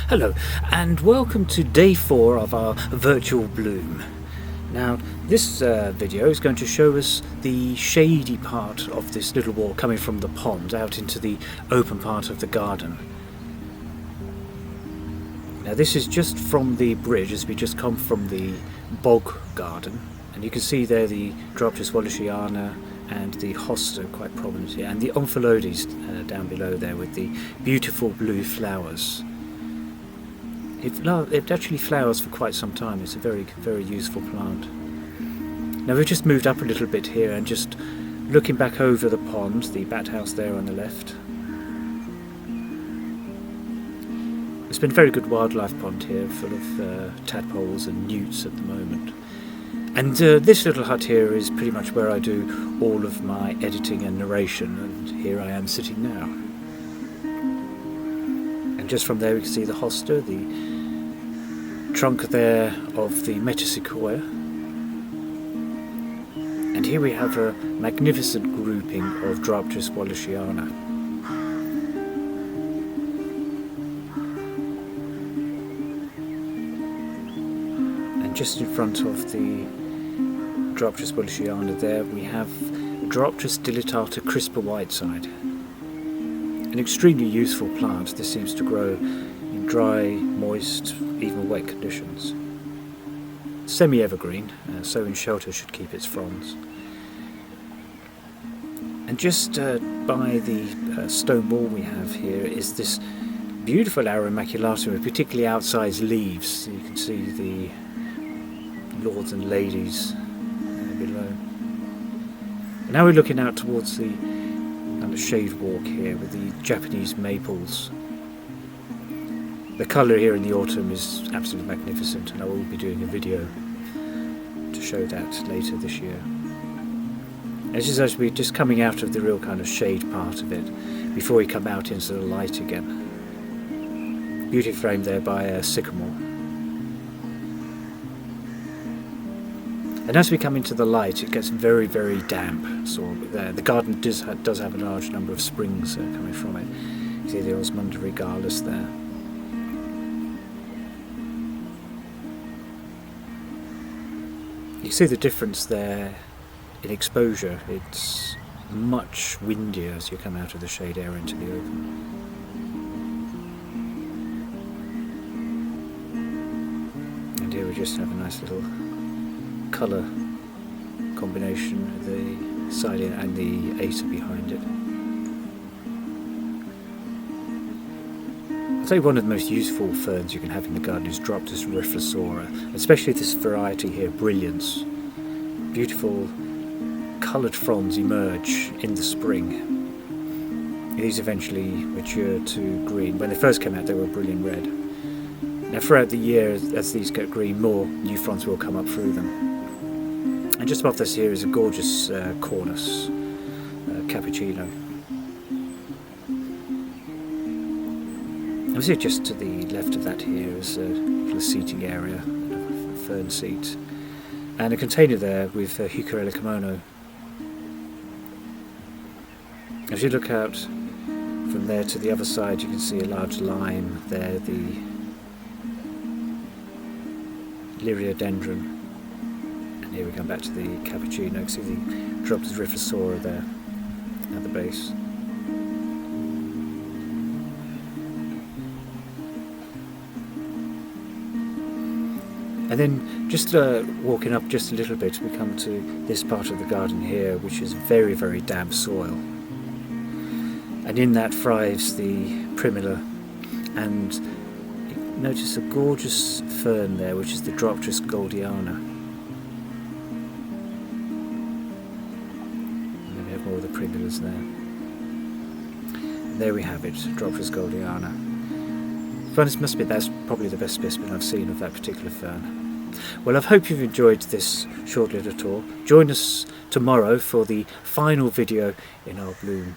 Hello and welcome to day 4 of our virtual bloom. Now this video is going to show us the shady part of this little wall coming from the pond out into the open part of the garden. Now this is just from the bridge as we just come from the bog garden, and you can see there the Droptis Wallachiana and the hosta quite prominent here, and the Omphalodes down below there with the beautiful blue flowers. It actually flowers for quite some time. It's a very, very useful plant. Now we've just moved up a little bit here and just looking back over the pond, the bat house there on the left. It's been a very good wildlife pond here, full of tadpoles and newts at the moment. And this little hut here is pretty much where I do all of my editing and narration, and here I am sitting now. And just from there we can see the hosta, the trunk there of the metasequoia. And here we have a magnificent grouping of Droptis Wallachiana. And just in front of the Droptis Wallachiana there we have Droptis dilatata crispa whiteside. An extremely useful plant. This seems to grow in dry, moist, even wet conditions. Semi-evergreen, so in shelter should keep its fronds. And just by the stone wall we have here is this beautiful Auromaculatum with particularly outsized leaves. You can see the lords and ladies below. And now we're looking out towards the kind of shade walk here with the Japanese maples. The colour here in the autumn is absolutely magnificent, and I will be doing a video to show that later this year. It's just as we're just coming out of the real kind of shade part of it before we come out into the light again. Beautifully framed there by a sycamore. And as we come into the light, it gets very, very damp. So the garden does have a large number of springs coming from it. You see the Osmunda regalis there. You can see the difference there in exposure. It's much windier as you come out of the shade area into the open. And here we just have a nice little colour combination of the Cilia and the Acer behind it. I'd say one of the most useful ferns you can have in the garden is Droptis reflexora, especially this variety here, Brilliance. Beautiful coloured fronds emerge in the spring. These eventually mature to green. When they first came out they were brilliant red. Now throughout the year, as these get green, more new fronds will come up through them. And just above this here is a gorgeous cornus, cappuccino. And we see just to the left of that here is a little seating area, a fern seat, and a container there with Heucherella kimono. As you look out from there to the other side, you can see a large lime there, the Liriodendron. And here we come back to the cappuccino. You can see the Droptis reflexora there at the base. And then just walking up just a little bit, we come to this part of the garden here, which is very, very damp soil. And in that thrives the primula, and you notice a gorgeous fern there, which is the Droptis goldiana. And then we have more of the primulas there. And there we have it, Droptis goldiana. That's probably the best specimen I've seen of that particular fern. Well, I hope you've enjoyed this short little tour. Join us tomorrow for the final video in our bloom.